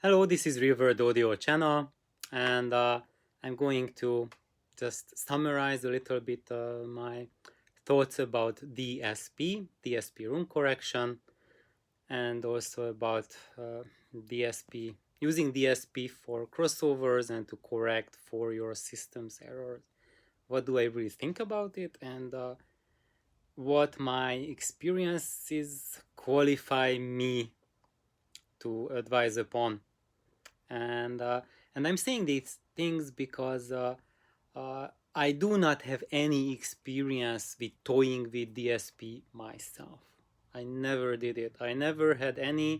Hello, this is Revered Audio channel, and I'm going to just summarize a little bit my thoughts about DSP room correction, and also about DSP, using DSP for crossovers and to correct for your system's errors. What do I really think about it, and what my experiences qualify me to advise upon. and and I'm saying these things because I do not have any experience with toying with DSP myself. I never did it. I never had any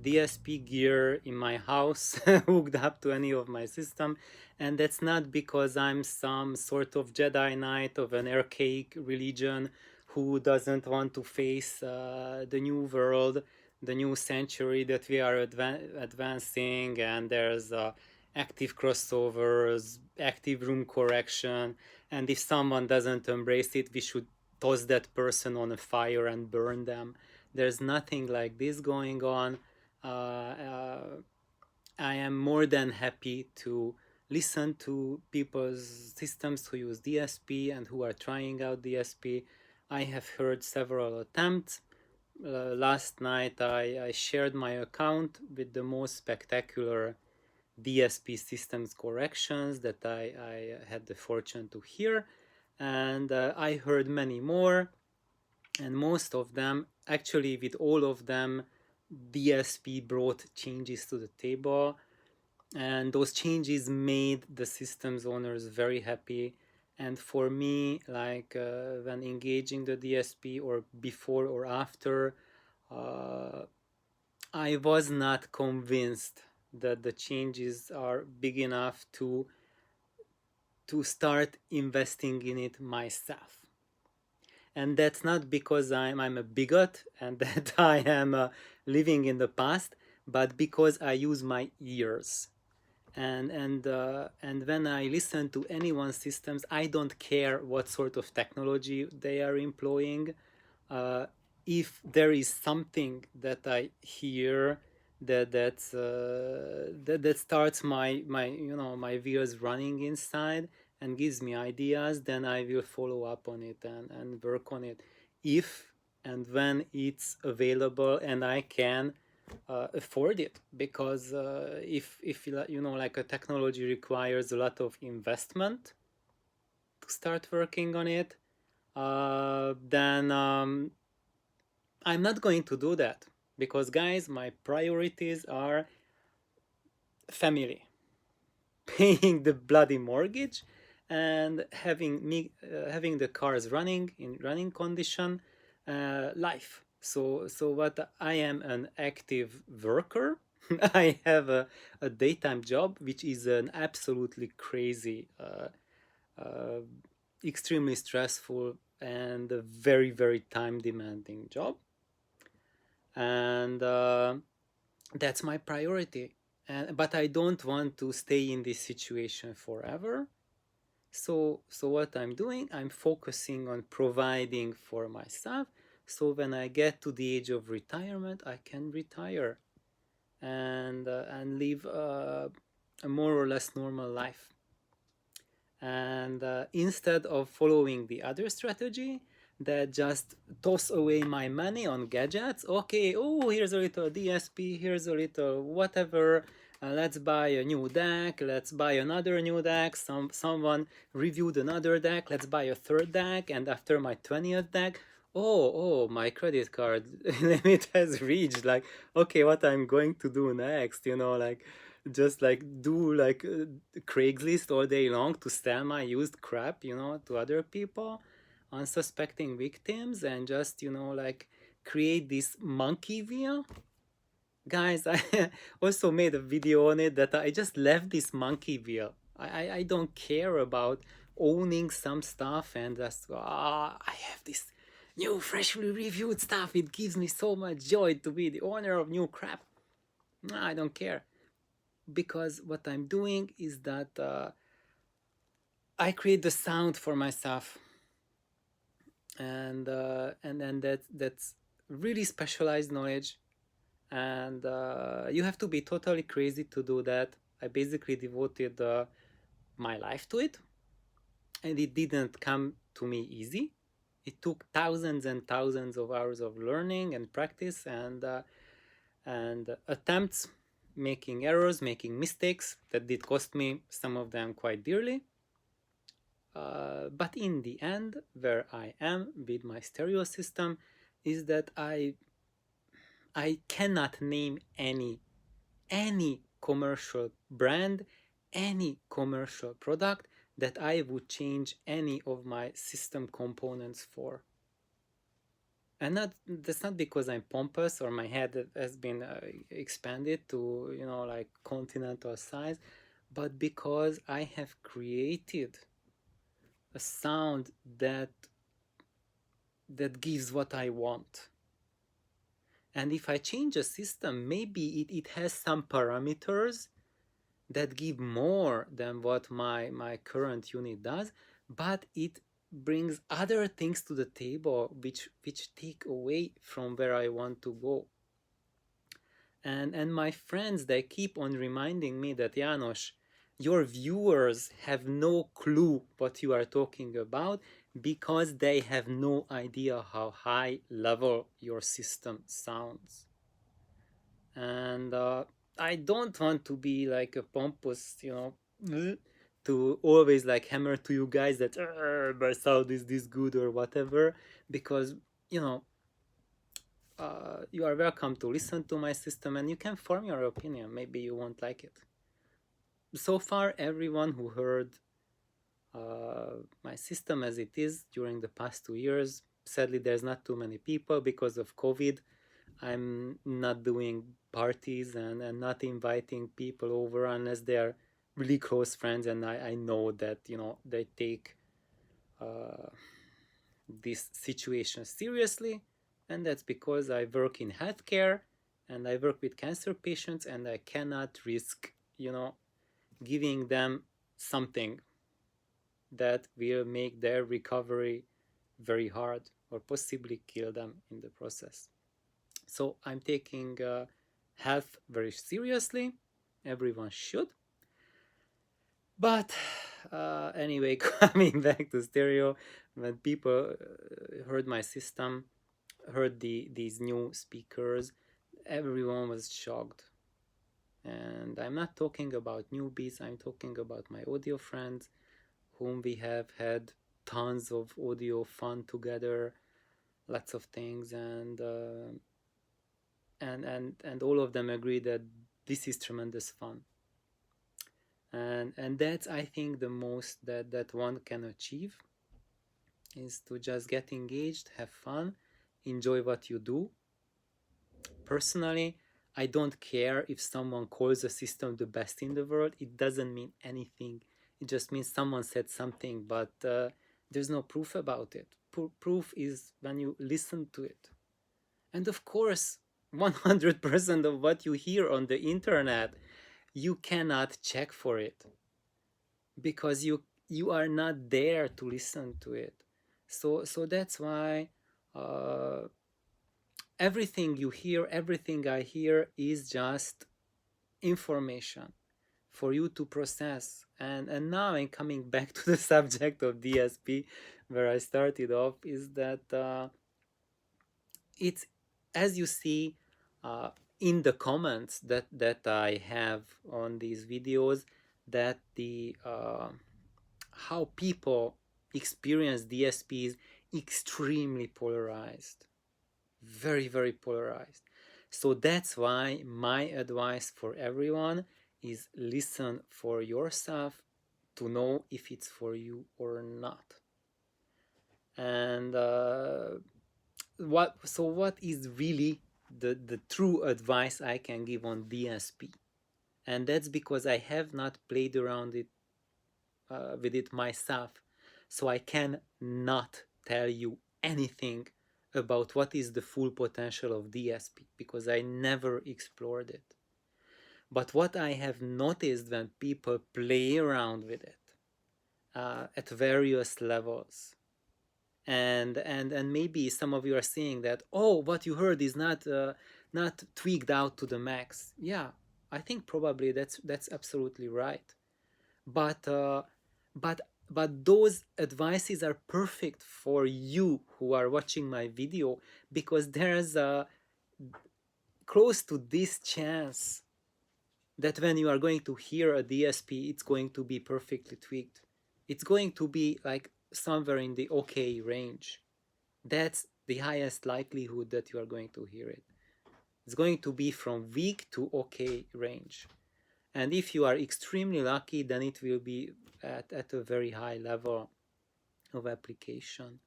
DSP gear in my house hooked up to any of my system, and that's not because I'm some sort of Jedi Knight of an archaic religion who doesn't want to face the new world, the new century that we are advancing, and there's active crossovers, active room correction, and if someone doesn't embrace it, we should toss that person on a fire and burn them. There's nothing like this going on. I am more than happy to listen to people's systems who use DSP and who are trying out DSP. I have heard several attempts. Last night I shared my account with the most spectacular DSP systems corrections that I had the fortune to hear, and I heard many more, and most of them, actually with all of them, DSP brought changes to the table, and those changes made the systems owners very happy. And for me, like when engaging the DSP or before or after, uh, I was not convinced that the changes are big enough to start investing in it myself. And that's not because I'm a bigot and that I am living in the past, but because I use my ears. And when I listen to anyone's systems, I don't care what sort of technology they are employing. Uh, if there is something that I hear that starts my wheels running inside and gives me ideas, then I will follow up on it and work on it if and when it's available and I can afford it. Because if like a technology requires a lot of investment to start working on it, then I'm not going to do that, because guys, my priorities are family, paying the bloody mortgage, and having the cars running in running condition, life. So what, I am an active worker. I have a daytime job, which is an absolutely crazy, uh, extremely stressful and a very very time demanding job, and that's my priority. But I don't want to stay in this situation forever. So what I'm doing, I'm focusing on providing for myself, so when I get to the age of retirement, I can retire and live a more or less normal life. And instead of following the other strategy that just toss away my money on gadgets, okay, oh, here's a little DSP, here's a little whatever, let's buy a new deck, let's buy another new deck, someone reviewed another deck, let's buy a third deck, and after my 20th deck, oh, my credit card limit has reached, like, okay, what I'm going to do next, like, just like do like Craigslist all day long to sell my used crap, to other people, unsuspecting victims, and just, like, create this monkey wheel. Guys, I also made a video on it that I just left this monkey wheel. I don't care about owning some stuff and just, I have this new freshly reviewed stuff. It gives me so much joy to be the owner of new crap. No, I don't care, because what I'm doing is that I create the sound for myself, and then that's really specialized knowledge, and you have to be totally crazy to do that. I basically devoted my life to it, and it didn't come to me easy. It took thousands and thousands of hours of learning and practice and attempts, making errors, making mistakes that did cost me some of them quite dearly. But in the end, where I am with my stereo system is that I cannot name any commercial brand, any commercial product that I would change any of my system components for. And that's not because I'm pompous or my head has been expanded to, like continental size, but because I have created a sound that gives what I want. And if I change a system, maybe it has some parameters that give more than what my current unit does, but it brings other things to the table which take away from where I want to go. And my friends, they keep on reminding me that, Janos, your viewers have no clue what you are talking about because they have no idea how high level your system sounds. And I don't want to be like a pompous, to always like hammer to you guys that my sound is this good or whatever, because you know you are welcome to listen to my system and you can form your opinion. Maybe you won't like it. So far, everyone who heard my system as it is during the past 2 years, sadly, there's not too many people because of COVID. I'm not doing parties and not inviting people over unless they're really close friends, and I know that they take uh, this situation seriously, and that's because I work in healthcare and I work with cancer patients, and I cannot risk giving them something that will make their recovery very hard or possibly kill them in the process. So I'm taking health very seriously. Everyone should. But anyway, coming back to stereo, when people heard my system, heard these new speakers, everyone was shocked. And I'm not talking about newbies, I'm talking about my audio friends whom we have had tons of audio fun together, lots of things, and all of them agree that this is tremendous fun. And that's, I think, the most that one can achieve, is to just get engaged, have fun, enjoy what you do. Personally, I don't care if someone calls a system the best in the world. It doesn't mean anything. It just means someone said something, but there's no proof about it. Proof is when you listen to it. And of course, 100% of what you hear on the internet, you cannot check for it because you are not there to listen to it. So that's why everything you hear, everything I hear is just information for you to process. And now I'm coming back to the subject of DSP, where I started off, is that it's, as you see in the comments that I have on these videos, that the how people experience DSP is extremely polarized, very, very polarized. So that's why my advice for everyone is listen for yourself to know if it's for you or not. And what is really the true advice I can give on DSP? And that's because I have not played around it with it myself, so I can not tell you anything about what is the full potential of DSP because I never explored it. But what I have noticed when people play around with it at various levels, and maybe some of you are saying that, oh, what you heard is not not tweaked out to the max. Yeah, I think probably that's absolutely right. But but but those advices are perfect for you who are watching my video, because there's a close to this chance that when you are going to hear a DSP, it's going to be perfectly tweaked. It's going to be like somewhere in the okay range. That's the highest likelihood that you are going to hear it. It's going to be from weak to okay range. And if you are extremely lucky, then it will be at a very high level of application.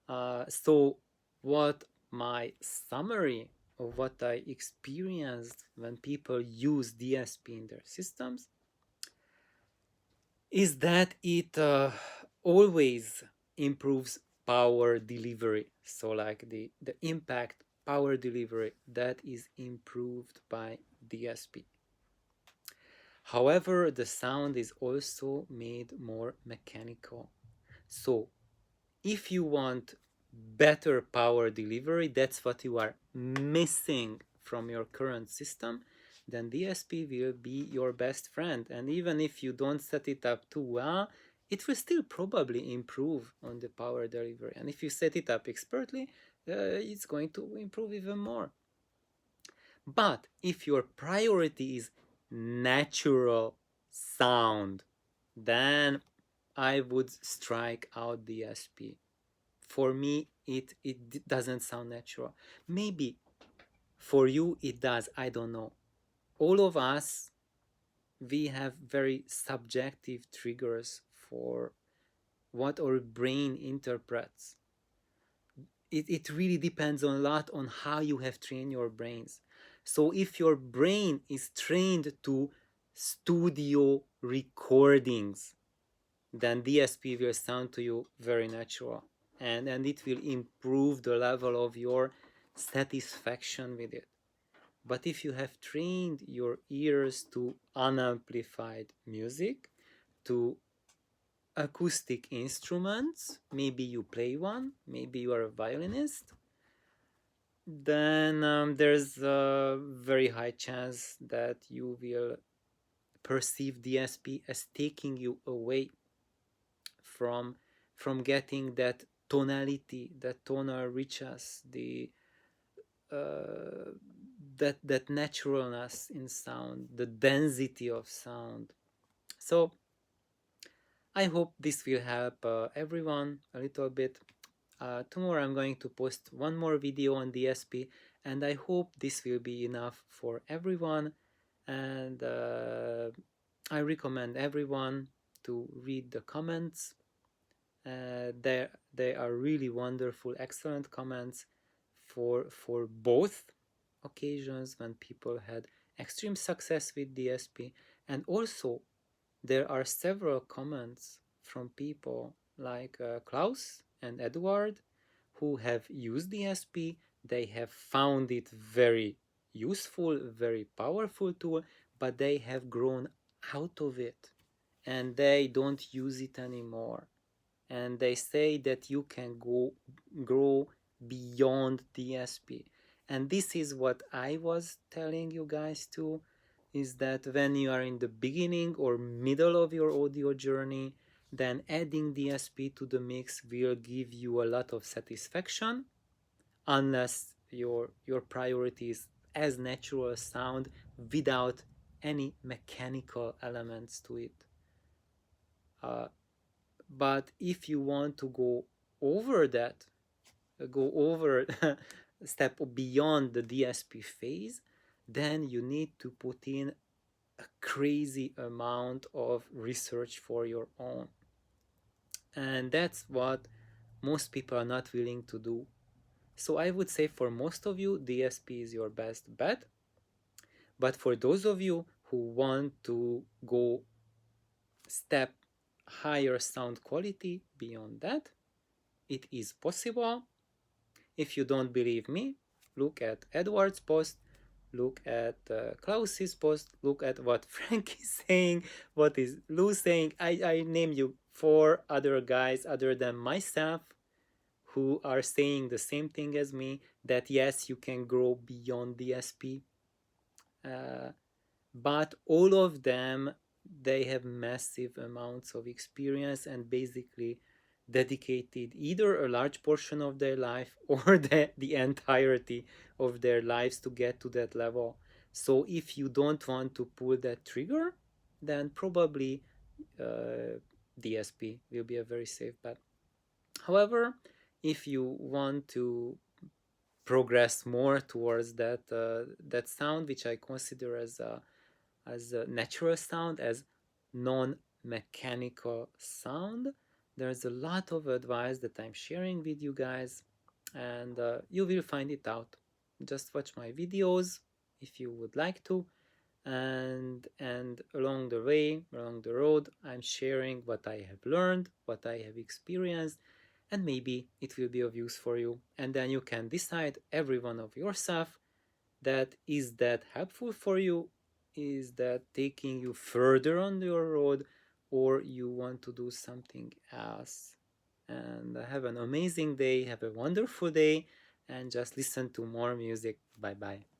So, what my summary of what I experienced when people use DSP in their systems is that it always improves power delivery. So, like the impact power delivery that is improved by DSP. However, the sound is also made more mechanical. So, if you want better power delivery, that's what you are missing from your current system, then DSP will be your best friend. And even if you don't set it up too well, it will still probably improve on the power delivery. And if you set it up expertly, it's going to improve even more. But if your priority is natural sound, then I would strike out DSP. For me, it doesn't sound natural. Maybe for you it does, I don't know. All of us, we have very subjective triggers for what our brain interprets. It really depends a lot on how you have trained your brains. So if your brain is trained to studio recordings, then DSP will sound to you very natural, and it will improve the level of your satisfaction with it. But if you have trained your ears to unamplified music, to acoustic instruments, maybe you play one, maybe you are a violinist, then there's a very high chance that you will perceive DSP as taking you away from getting that tonality, that tonal richness, the that naturalness in sound, the density of sound. So I hope this will help everyone a little bit. Tomorrow I'm going to post one more video on DSP, and I hope this will be enough for everyone. And I recommend everyone to read the comments. They are really wonderful, excellent comments for both occasions when people had extreme success with DSP, and also there are several comments from people like Klaus and Edward who have used DSP. They have found it very useful, very powerful tool, but they have grown out of it and they don't use it anymore. And they say that you can grow beyond DSP. And this is what I was telling you guys too, is that when you are in the beginning or middle of your audio journey, then adding DSP to the mix will give you a lot of satisfaction, unless your priority is as natural sound without any mechanical elements to it. But if you want to go over that, go over step beyond the DSP phase, then you need to put in a crazy amount of research for your own. And that's what most people are not willing to do. So I would say for most of you, DSP is your best bet. But for those of you who want to go step higher sound quality beyond that, it is possible. If you don't believe me, look at Edward's post, look at Klaus's post, look at what Frank is saying, what is Lou saying. I name you 4 other guys other than myself who are saying the same thing as me. that yes, you can grow beyond DSP, uh, but all of them, they have massive amounts of experience and basically dedicated either a large portion of their life or the entirety of their lives to get to that level. So if you don't want to pull that trigger, then probably DSP will be a very safe bet. However, if you want to progress more towards that sound, which I consider as a natural sound, as non-mechanical sound, there's a lot of advice that I'm sharing with you guys, and you will find it out. Just watch my videos if you would like to, and along the way, along the road, I'm sharing what I have learned, what I have experienced, and maybe it will be of use for you. And then you can decide, every one of yourself, that is that helpful for you, is that taking you further on your road, or you want to do something else. And have an amazing day, have a wonderful day, and just listen to more music. Bye bye.